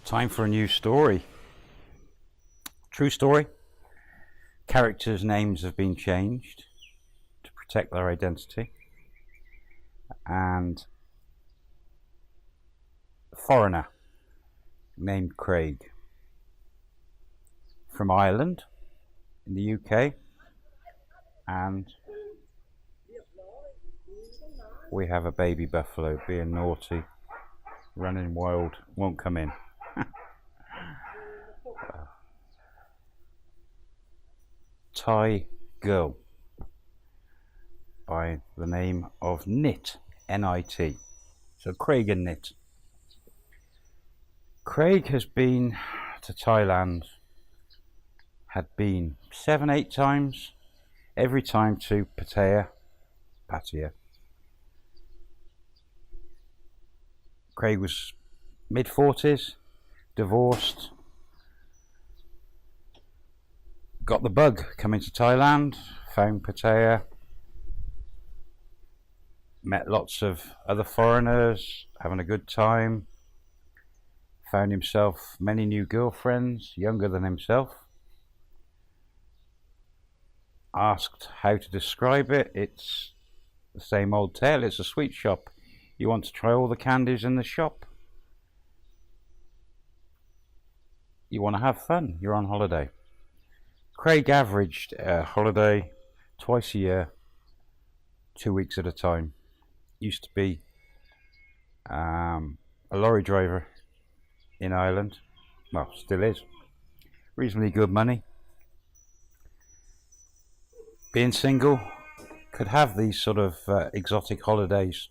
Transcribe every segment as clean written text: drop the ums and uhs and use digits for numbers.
Time for a new story. True story. Characters' names have been changed to protect their identity. And a foreigner named Craig from Ireland in the UK, and we have a baby buffalo being naughty, running wild, won't come in. Thai girl by the name of Nit, N-I-T. So Craig and Nit. Craig has been to Thailand, had been 7-8 times, every time to Pattaya. Craig was mid-40s, divorced, got the bug coming to Thailand, found Pattaya, met lots of other foreigners, having a good time, found himself many new girlfriends, younger than himself. Asked how to describe it. It's the same old tale. It's a sweet shop. You want to try all the candies in the shop. You want to have fun. You're on holiday. Craig averaged a holiday twice a year, 2 weeks at a time. Used to be a lorry driver in Ireland. Well, still is. Reasonably good money. Being single, could have these sort of exotic holidays.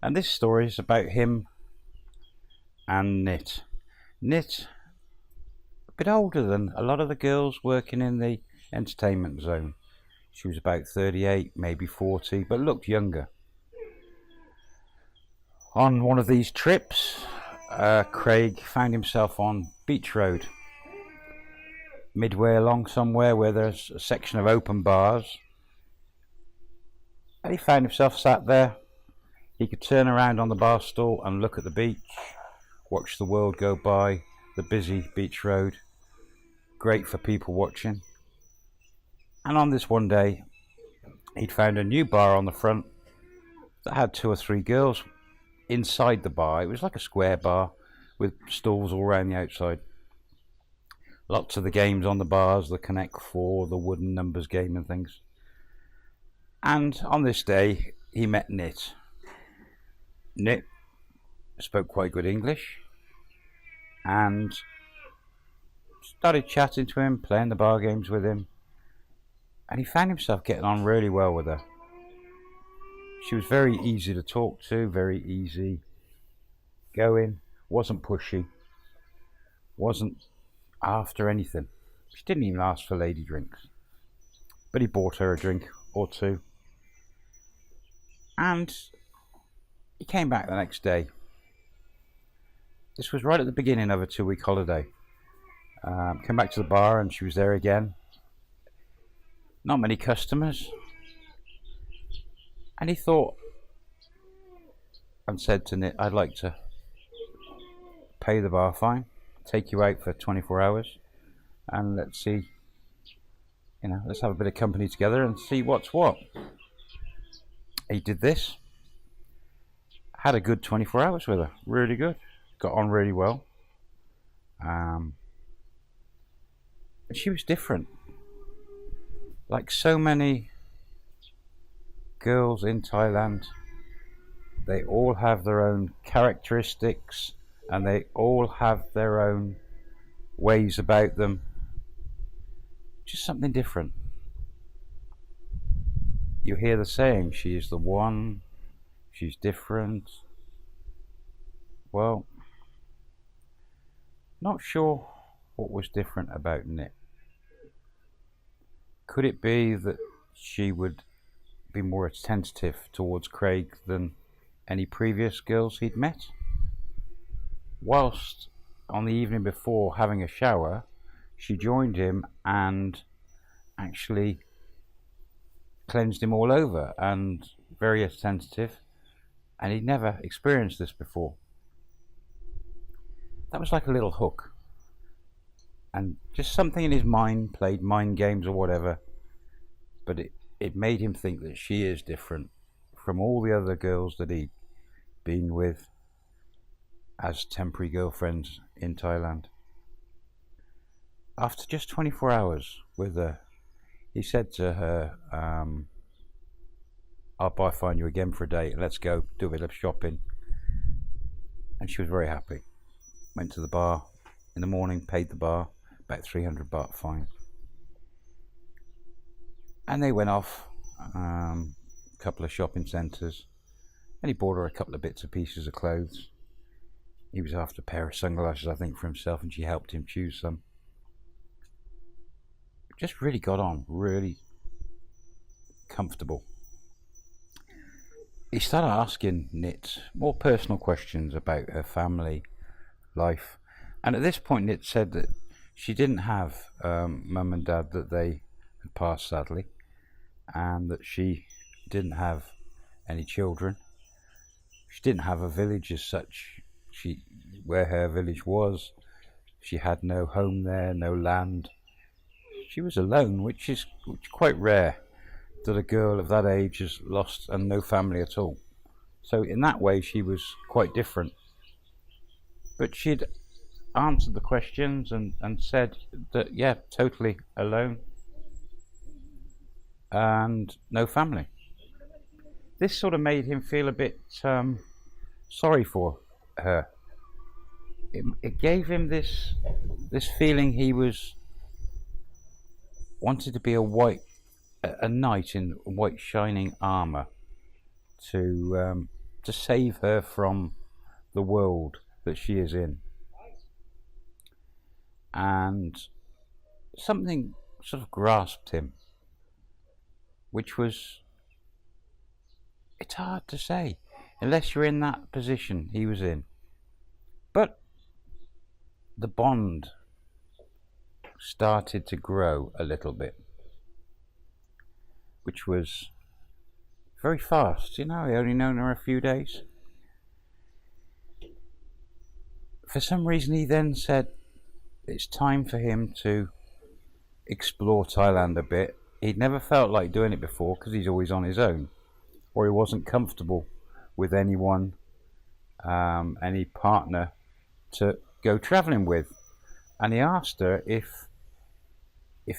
And this story is about him and Nit. Nit, a bit older than a lot of the girls working in the entertainment zone. She was about 38, maybe 40, but looked younger. On one of these trips, Craig found himself on Beach Road, midway along somewhere where there's a section of open bars. And he found himself sat there. He could turn around on the bar stool and look at the beach, watch the world go by, the busy beach road. Great for people watching. And on this one day, he'd found a new bar on the front that had 2 or 3 girls inside the bar. It was like a square bar with stalls all around the outside. Lots of the games on the bars, the Connect 4, the wooden numbers game and things. And on this day, he met Nit. Nit spoke quite good English and started chatting to him, playing the bar games with him, and he found himself getting on really well with her. She was very easy to talk to, very easy going, wasn't pushy, wasn't after anything. She didn't even ask for lady drinks, but he bought her a drink or two. And he came back the next day. This was right at the beginning of a 2-week holiday. Came back to the bar and she was there again. Not many customers. And he thought and said to Nit, I'd like to pay the bar fine, take you out for 24 hours and let's see, let's have a bit of company together and see what's what. He did this. Had a good 24 hours with her, really good, got on really well. And she was different, like so many girls in Thailand. They all have their own characteristics and they all have their own ways about them, just something different. You hear the saying, she is the one, she's different. Well, not sure what was different about Nit. Could it be that she would be more attentive towards Craig than any previous girls he'd met? Whilst on the evening before having a shower, she joined him and actually cleansed him all over, and very attentive, and he'd never experienced this before. that was like a little hook. And just something in his mind played mind games or whatever, but it made him think that she is different from all the other girls that he'd been with as temporary girlfriends in Thailand. After just 24 hours with her, he said to her, I'll find you again for a date, let's go do a bit of shopping. And she was very happy. Went to the bar in the morning, paid the bar, about 300 baht fine. And they went off a couple of shopping centres, and he bought her a couple of bits and pieces of clothes. He was after a pair of sunglasses, I think, for himself, and she helped him choose some. Just really got on, really comfortable. He started asking Nit more personal questions about her family life, and at this point Nit said that she didn't have mum and dad, that they had passed sadly, and that she didn't have any children. She didn't have a village as such. Where her village was, she had no home there, no land. She was alone, which is quite rare, that a girl of that age has lost and no family at all. So in that way she was quite different. But she'd answered the questions and said that, yeah, totally alone and no family. This sort of made him feel a bit sorry for her. It gave him this feeling he wanted to be a knight in white shining armor to save her from the world that she is in. And something sort of grasped him, which was, it's hard to say unless you're in that position he was in. But the bond started to grow a little bit, which was very fast. You know, he only known her a few days. For some reason he then said it's time for him to explore Thailand a bit. He'd never felt like doing it before because he's always on his own, or he wasn't comfortable with anyone, any partner to go travelling with. And he asked her if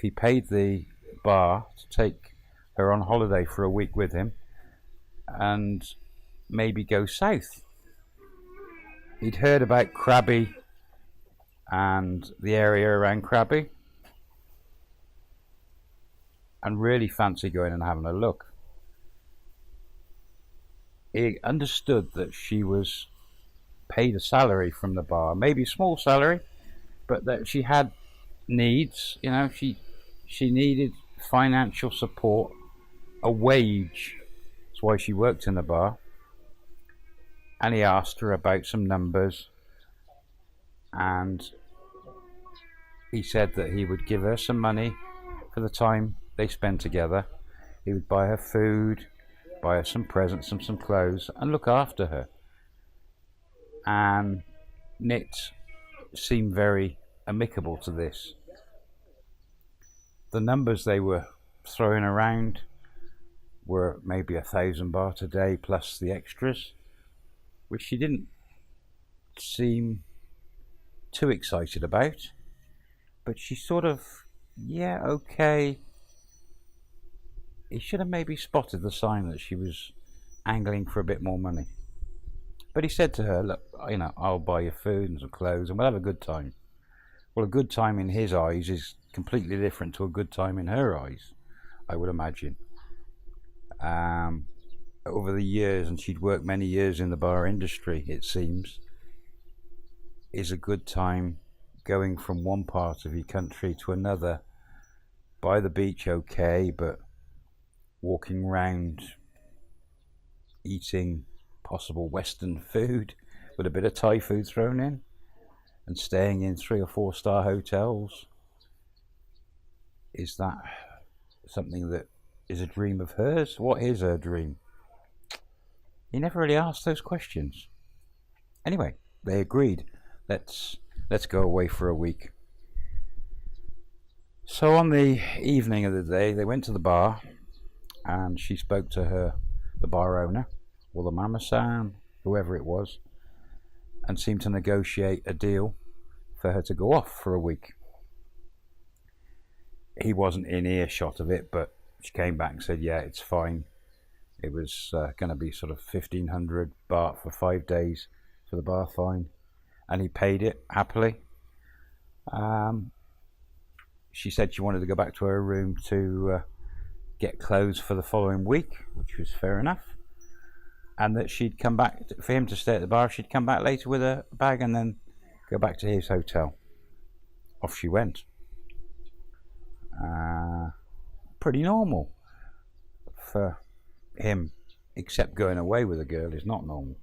he paid the bar to take her on holiday for a week with him and maybe go south. He'd heard about Krabi and the area around Krabi and really fancied going and having a look. He understood that she was paid a salary from the bar, maybe a small salary, but that she had needs. You know, she needed financial support, a wage. That's why she worked in the bar. And he asked her about some numbers, and he said that he would give her some money for the time they spent together. He would buy her food, buy her some presents and some clothes, and look after her. And Nit seemed very amicable to this. The numbers they were throwing around were maybe 1,000 baht a day plus the extras, which she didn't seem too excited about, but she sort of, yeah, okay. He should have maybe spotted the sign that she was angling for a bit more money. But he said to her, look, you know, I'll buy you food and some clothes and we'll have a good time. Well, a good time in his eyes is completely different to a good time in her eyes, I would imagine. Over the years, and she'd worked many years in the bar industry, it seems, is a good time going from one part of your country to another. By the beach, okay, but walking around, eating possible Western food with a bit of Thai food thrown in, and staying in 3 or 4 star hotels, is that something that is a dream of hers? What is her dream? He never really asked those questions. Anyway, they agreed let's go away for a week. So on the evening of the day, they went to the bar, and she spoke to the bar owner, or the mama-san, whoever it was, and seemed to negotiate a deal for her to go off for a week. He wasn't in earshot of it, but she came back and said, yeah, it's fine. It was going to be sort of 1,500 baht for 5 days for the bar fine, and he paid it happily. She said she wanted to go back to her room to get clothes for the following week, which was fair enough, and that she'd come back for him to stay at the bar. She'd come back later with a bag and then go back to his hotel. Off she went. Pretty normal for him, except going away with a girl is not normal.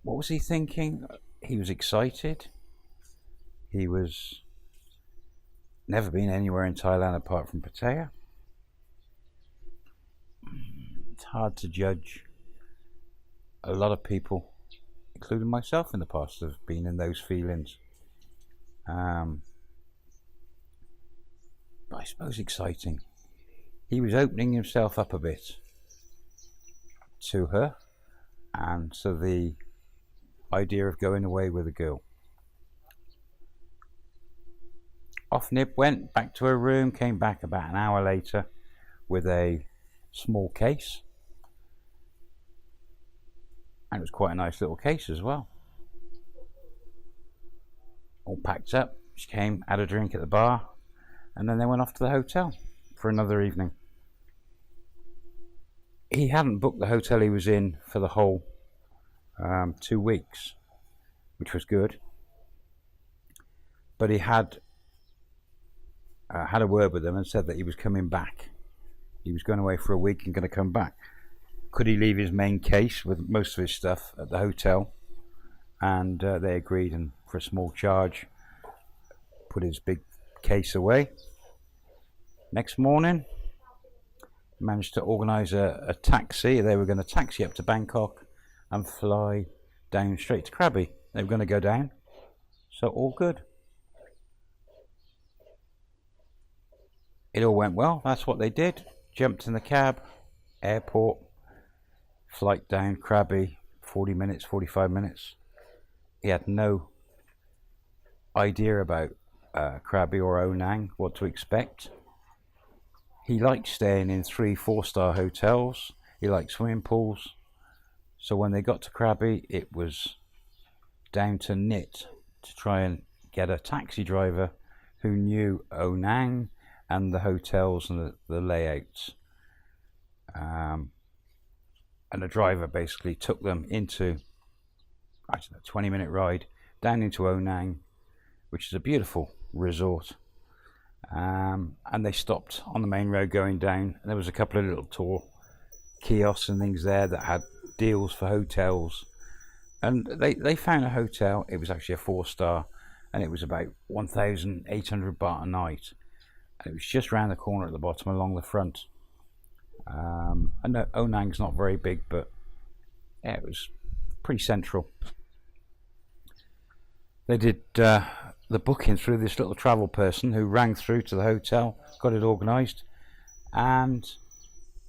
What was he thinking? He was excited. He was never been anywhere in Thailand apart from Pattaya. It's hard to judge. A lot of people, including myself in the past, have been in those feelings. But I suppose exciting. He was opening himself up a bit to her, and to the idea of going away with a girl. Off Nib went back to her room, came back about an hour later with a small case. And it was quite a nice little case as well. All packed up. She came, had a drink at the bar, and then they went off to the hotel for another evening. He hadn't booked the hotel he was in for the whole 2 weeks, which was good. But he had a word with them and said that he was coming back. He was going away for a week and going to come back. Could he leave his main case with most of his stuff at the hotel? And they agreed, and for a small charge put his big case away. Next morning, managed to organise a taxi. They were going to taxi up to Bangkok and fly down straight to Krabi. They were going to go down, so all good. It all went well. That's what they did. Jumped in the cab, airport, flight down Krabi, 40 minutes, 45 minutes. He had no idea about Krabi or Onang, what to expect. He likes staying in 3-4 star hotels. He likes swimming pools. So when they got to Krabi, it was down to Nit to try and get a taxi driver who knew Onang and the hotels and the layouts. And the driver basically took them into, I don't know, 20-minute ride down into Onang, which is a beautiful resort. And they stopped on the main road going down. There was a couple of little tour kiosks and things there that had deals for hotels. And they found a hotel. It was actually a 4-star, and it was about 1,800 baht a night. And it was just round the corner at the bottom along the front. I know Onang's not very big, but yeah, it was pretty central. They did the booking through this little travel person who rang through to the hotel, got it organised, and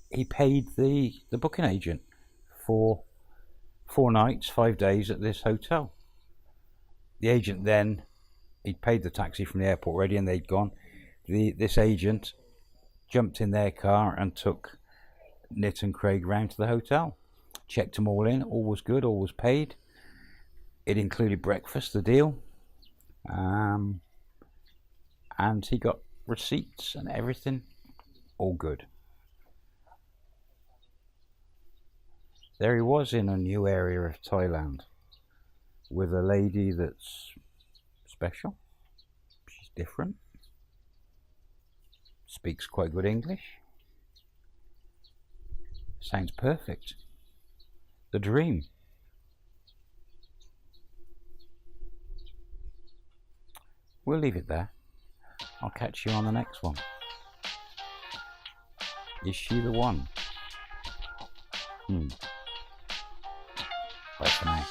he paid the booking agent for 4 nights, 5 days at this hotel. The agent then, he'd paid the taxi from the airport already and they'd gone. This agent jumped in their car and took Nit and Craig round to the hotel, checked them all in, all was good, all was paid. It included breakfast, the deal, and he got receipts and everything, all good. There he was in a new area of Thailand with a lady that's special. She's different, speaks quite good English, sounds perfect. The dream. We'll leave it there. I'll catch you on the next one. Is she the one? Bye for now.